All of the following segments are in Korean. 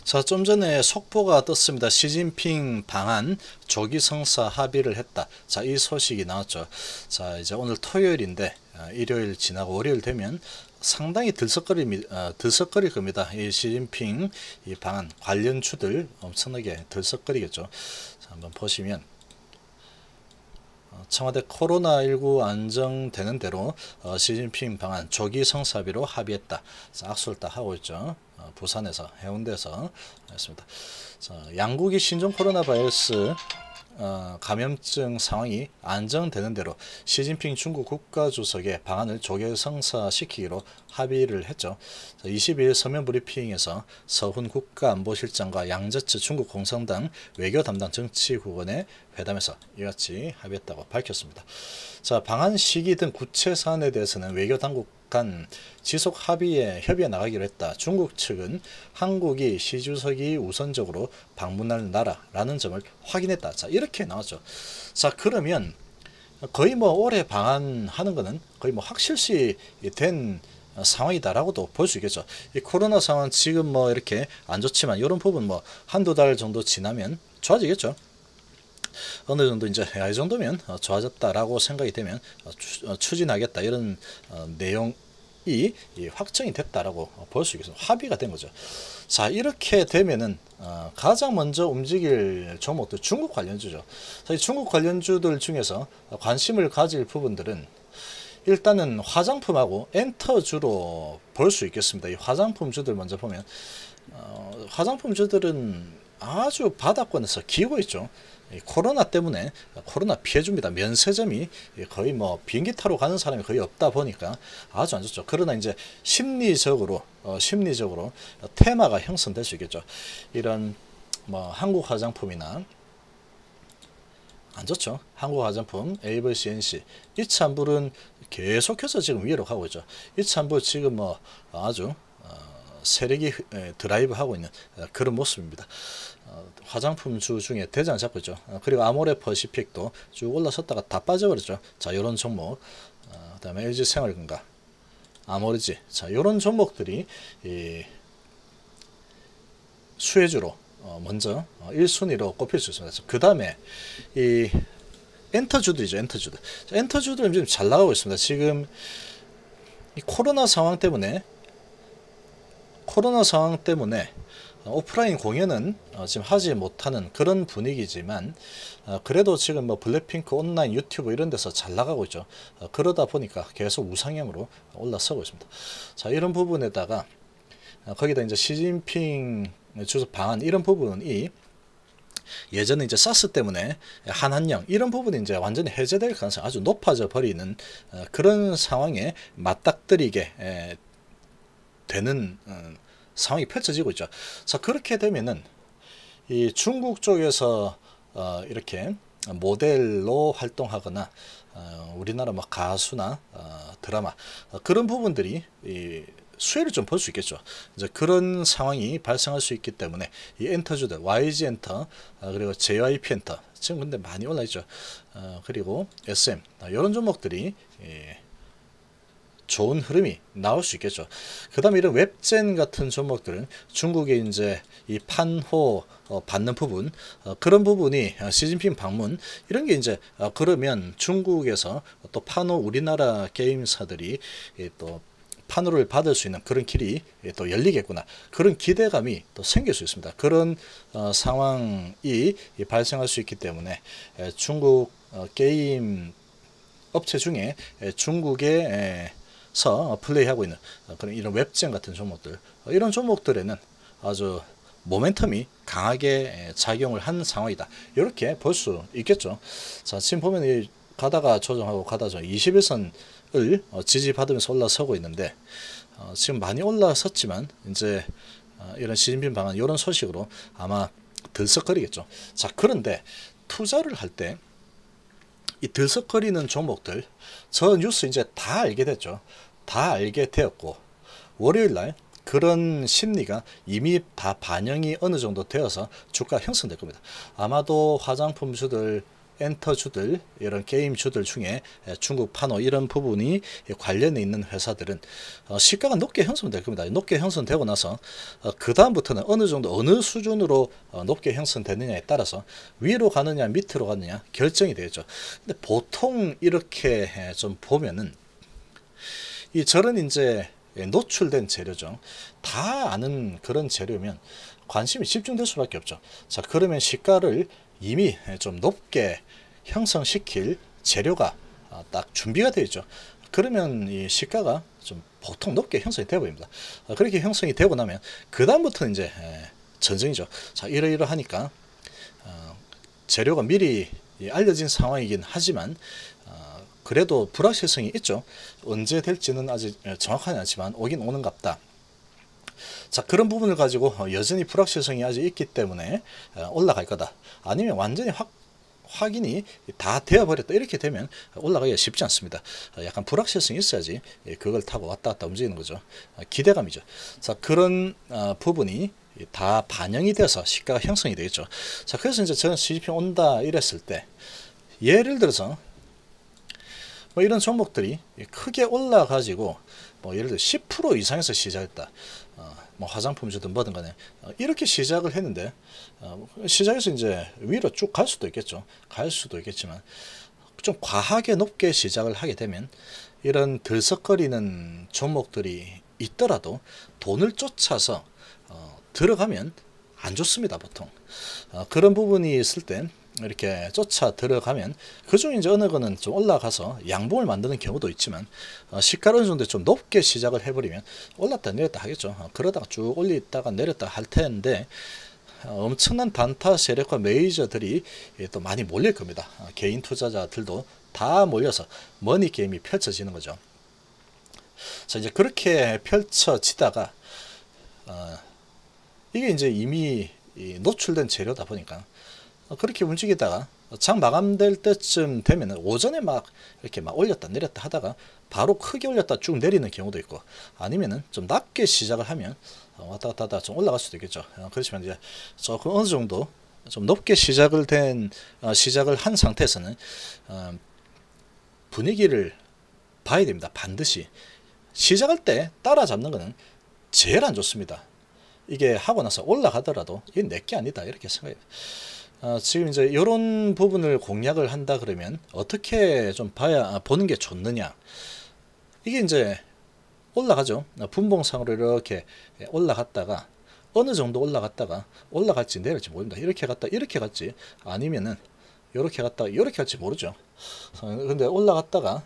자, 좀 전에 속보가 떴습니다. 시진핑 방한 조기 성사 합의를 했다. 자, 이 소식이 나왔죠. 자, 이제 오늘 토요일인데 일요일 지나고 월요일 되면 상당히 들썩거릴 겁니다. 이 시진핑 이 방한 관련주들 엄청나게 들썩거리겠죠. 자, 한번 보시면 청와대 코로나19 안정되는 대로 시진핑 방한 조기 성사비로 합의했다. 자, 악수를 딱 하고 있죠. 부산에서 해운대에서 했습니다. 자, 양국이 신종 코로나 바이러스 감염증 상황이 안정되는 대로 시진핑 중국 국가주석의 방안을 조기 성사시키기로 합의를 했죠. 22일 서면 브리핑에서 서훈 국가안보실장과 양저츠 중국 공산당 외교 담당 정치국원의 회담에서 이같이 합의했다고 밝혔습니다. 자, 방한 시기 등 구체 사안에 대해서는 외교 당국 간 지속 협의에 나가기로 했다. 중국 측은 한국이 시 주석이 우선적으로 방문할 나라라는 점을 확인했다. 자, 이렇게 나왔죠. 자, 그러면 거의 뭐 올해 방한하는 거는 거의 뭐 확실시 된 상황이다라고도 볼 수 있겠죠. 이 코로나 상황 지금 뭐 이렇게 안 좋지만 이런 부분 뭐 한두 달 정도 지나면 좋아지겠죠. 어느 정도 이제 이 정도면 좋아졌다라고 생각이 되면 추진하겠다 이런 내용이 확정이 됐다라고 볼 수 있겠습니다. 합의가 된 거죠. 자, 이렇게 되면은 가장 먼저 움직일 종목도 중국 관련주죠. 사실 중국 관련주들 중에서 관심을 가질 부분들은 일단은 화장품하고 엔터주로 볼 수 있겠습니다. 이 화장품주들 먼저 보면 화장품주들은 아주 바닥권에서 기고 있죠. 코로나 때문에 코로나 피해줍니다. 면세점이 거의 뭐 비행기 타러 가는 사람이 거의 없다 보니까 아주 안 좋죠. 그러나 이제 심리적으로 테마가 형성될 수 있겠죠. 이런 뭐 한국 화장품이나 안 좋죠. 한국 화장품, AVCNC, 이찬불은 계속해서 지금 위로 가고 있죠. 이찬불 지금 뭐 아주 세력이 드라이브 하고 있는 그런 모습입니다. 화장품주 중에 대장을 잡고 있죠. 그리고 아모레 퍼시픽도 쭉 올라섰다가 다 빠져버렸죠. 자, 요런 종목, 그 다음에 LG생활건강, 아모레지, 자, 요런 종목들이 수혜주로 먼저 1순위로 꼽힐 수 있습니다. 그 다음에 이 엔터주들이죠. 엔터주들 지금 잘 나가고 있습니다. 지금 이 코로나 상황 때문에 오프라인 공연은 지금 하지 못하는 그런 분위기지만 그래도 지금 뭐 블랙핑크 온라인 유튜브 이런 데서 잘 나가고 있죠. 그러다 보니까 계속 우상향으로 올라서고 있습니다. 자, 이런 부분에다가 거기다 이제 시진핑 주석 방안 이런 부분이 예전에 이제 사스 때문에 한한령 이런 부분이 이제 완전히 해제될 가능성이 아주 높아져 버리는 그런 상황에 맞닥뜨리게 되는 상황이 펼쳐지고 있죠. 자, 그렇게 되면은 이 중국 쪽에서 이렇게 모델로 활동하거나 우리나라 뭐 가수나 드라마 그런 부분들이 수혜를 좀 볼 수 있겠죠. 이제 그런 상황이 발생할 수 있기 때문에 이 엔터주들 YG 엔터 그리고 JYP 엔터 지금 근데 많이 올라 있죠. 그리고 SM 이런 종목들이 좋은 흐름이 나올 수 있겠죠. 그 다음에 이런 웹젠 같은 종목들은 중국에 이제 이 판호 받는 부분 그런 부분이 시진핑 방문 이런 게 이제 그러면 중국에서 또 판호 우리나라 게임사들이 또 판호를 받을 수 있는 그런 길이 또 열리겠구나 그런 기대감이 또 생길 수 있습니다. 그런 상황이 발생할 수 있기 때문에 중국 게임 업체 중에 중국의 플레이하고 있는 그런 이런 웹젠 같은 종목들 이런 종목들에는 아주 모멘텀이 강하게 작용을 한 상황이다. 이렇게 볼 수 있겠죠. 자, 지금 보면 가다가 조정하고 가다가 21선을 지지받으면서 올라서고 있는데 지금 많이 올라섰지만 이제 이런 시진핑 방안 이런 소식으로 아마 들썩거리겠죠. 자, 그런데 투자를 할 때 이 들썩거리는 종목들 저 뉴스 이제 다 알게 됐죠. 다 알게 되었고 월요일날 그런 심리가 이미 다 반영이 어느 정도 되어서 주가 형성될 겁니다. 아마도 화장품주들 엔터주들, 이런 게임주들 중에 중국 판호 이런 부분이 관련해 있는 회사들은 시가가 높게 형성될 겁니다. 높게 형성되고 나서 그 다음부터는 어느 정도 어느 수준으로 높게 형성되느냐에 따라서 위로 가느냐 밑으로 가느냐 결정이 되죠. 근데 보통 이렇게 좀 보면은 이 저런 이제 노출된 재료죠. 다 아는 그런 재료면 관심이 집중될 수밖에 없죠. 자, 그러면 시가를 이미 좀 높게 형성시킬 재료가 딱 준비가 되어 있죠. 그러면 이 시가가 좀 보통 높게 형성이 되어 버립니다. 그렇게 형성이 되고 나면 그 다음부터는 이제 전쟁이죠. 자, 이러이러하니까 재료가 미리 알려진 상황이긴 하지만 그래도 불확실성이 있죠. 언제 될지는 아직 정확하지 않지만 오긴 오는갑다. 자, 그런 부분을 가지고 여전히 불확실성이 아직 있기 때문에 올라갈 거다. 아니면 완전히 확인이 다 되어버렸다. 이렇게 되면 올라가기가 쉽지 않습니다. 약간 불확실성이 있어야지 그걸 타고 왔다 갔다 움직이는 거죠. 기대감이죠. 자, 그런 부분이 다 반영이 돼서 시가가 형성이 되겠죠. 자, 그래서 이제 저는 시집평 온다 이랬을 때 예를 들어서 뭐 이런 종목들이 크게 올라가지고 뭐 예를 들어 10% 이상에서 시작했다. 뭐 화장품주든 뭐든 간에 이렇게 시작을 했는데 시작해서 이제 위로 쭉 갈 수도 있겠죠. 갈 수도 있겠지만 좀 과하게 높게 시작을 하게 되면 이런 들썩거리는 종목들이 있더라도 돈을 쫓아서 들어가면 안 좋습니다. 보통 그런 부분이 있을 땐 이렇게 쫓아 들어가면 그중에 이제 어느 거는 좀 올라가서 양봉을 만드는 경우도 있지만 시가를 어느 정도 좀 높게 시작을 해버리면 올랐다 내렸다 하겠죠. 그러다가 쭉 올리다가 내렸다 할 텐데 엄청난 단타 세력과 메이저들이 또 많이 몰릴 겁니다. 개인 투자자들도 다 몰려서 머니 게임이 펼쳐지는 거죠. 자, 이제 그렇게 펼쳐지다가 이게 이제 이미 노출된 재료다 보니까 그렇게 움직이다가 장 마감될 때쯤 되면 오전에 막 이렇게 막 올렸다 내렸다 하다가 바로 크게 올렸다 쭉 내리는 경우도 있고 아니면은 좀 낮게 시작을 하면 왔다 갔다 하다 좀 올라갈 수도 있겠죠. 그렇지만 이제 조금 어느 정도 좀 높게 시작을 한 상태에서는 분위기를 봐야 됩니다. 반드시 시작할 때 따라잡는 거는 제일 안 좋습니다. 이게 하고 나서 올라가더라도 이게 내게 아니다 이렇게 생각해요. 지금 이제 이런 부분을 공략을 한다 그러면 어떻게 좀 보는 게 좋느냐. 이게 이제 올라가죠. 분봉상으로 이렇게 올라갔다가 어느 정도 올라갔다가 올라갈지 내릴지 모릅니다. 이렇게 갔다 이렇게 갔지 아니면은 이렇게 갔다가 이렇게 갈지 모르죠. 근데 올라갔다가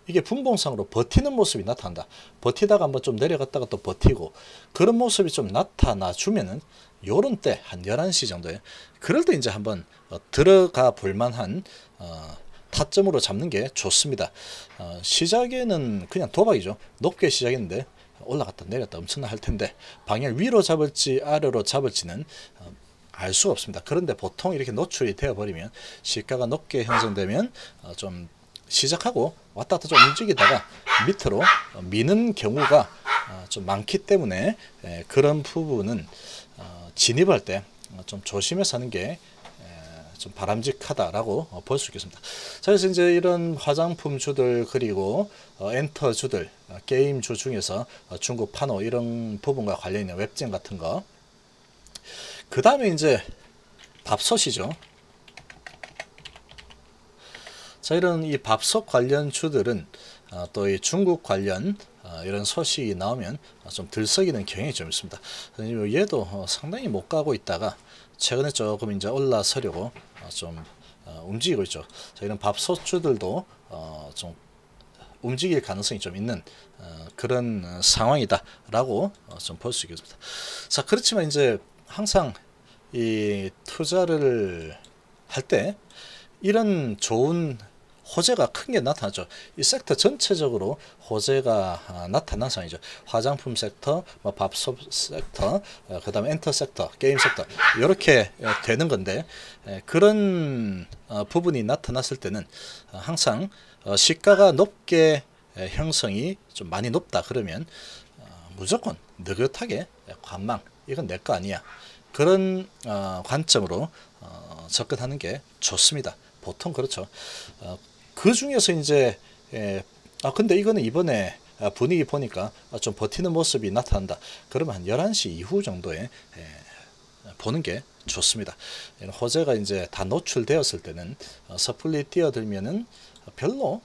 이게 분봉상으로 버티는 모습이 나타난다. 버티다가 한번 좀 내려갔다가 또 버티고 그런 모습이 좀 나타나 주면은 요런 때 한 11시 정도에 그럴 때 이제 한번 들어가 볼만한 타점으로 잡는 게 좋습니다. 시작에는 그냥 도박이죠. 높게 시작했는데 올라갔다 내렸다 엄청나 할 텐데 방향 위로 잡을지 아래로 잡을지는 알 수가 없습니다. 그런데 보통 이렇게 노출이 되어 버리면 시가가 높게 형성되면 좀 시작하고 왔다 갔다 좀 움직이다가 밑으로 미는 경우가 좀 많기 때문에 그런 부분은 진입할 때 좀 조심해서 하는 게 좀 바람직하다라고 볼 수 있겠습니다. 자, 그래서 이제 이런 화장품주들 그리고 엔터주들 게임주 중에서 중국 판호 이런 부분과 관련 있는 웹진 같은 거, 그 다음에 이제 밥솥이죠. 자, 이런 이 밥솥 관련 주들은 또 이 중국 관련 이런 소식이 나오면 좀 들썩이는 경향이 좀 있습니다. 얘도 상당히 못 가고 있다가 최근에 조금 이제 올라서려고 좀 움직이고 있죠. 자, 이런 밥솥주들도 좀 움직일 가능성이 좀 있는 그런 상황이다라고 좀 볼 수 있겠습니다. 자, 그렇지만 이제 항상 이 투자를 할 때 이런 좋은 호재가 큰 게 나타나죠. 이 섹터 전체적으로 호재가 나타난 상황이죠. 화장품 섹터, 뭐 밥솥 섹터, 그 다음에 엔터 섹터, 게임 섹터 이렇게 되는 건데 그런 부분이 나타났을 때는 항상 시가가 높게 형성이 좀 많이 높다 그러면 무조건 느긋하게 관망 이건 내 거 아니야 그런 관점으로 접근하는 게 좋습니다. 보통 그렇죠. 그 중에서 이제 근데 이거는 이번에 분위기 보니까 좀 버티는 모습이 나타난다. 그러면 한 11시 이후 정도에 보는 게 좋습니다. 호재가 이제 다 노출되었을 때는 섣불리 뛰어들면은 별로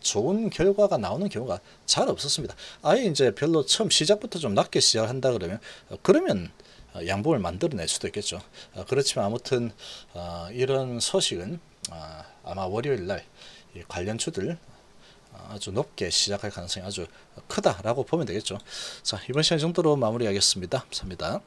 좋은 결과가 나오는 경우가 잘 없었습니다. 아예 이제 별로 처음 시작부터 좀 낮게 시작한다 그러면 양봉을 만들어낼 수도 있겠죠. 그렇지만 아무튼 이런 소식은 아마 월요일 날 관련주들 아주 높게 시작할 가능성이 아주 크다라고 보면 되겠죠. 자, 이번 시간 정도로 마무리하겠습니다. 감사합니다.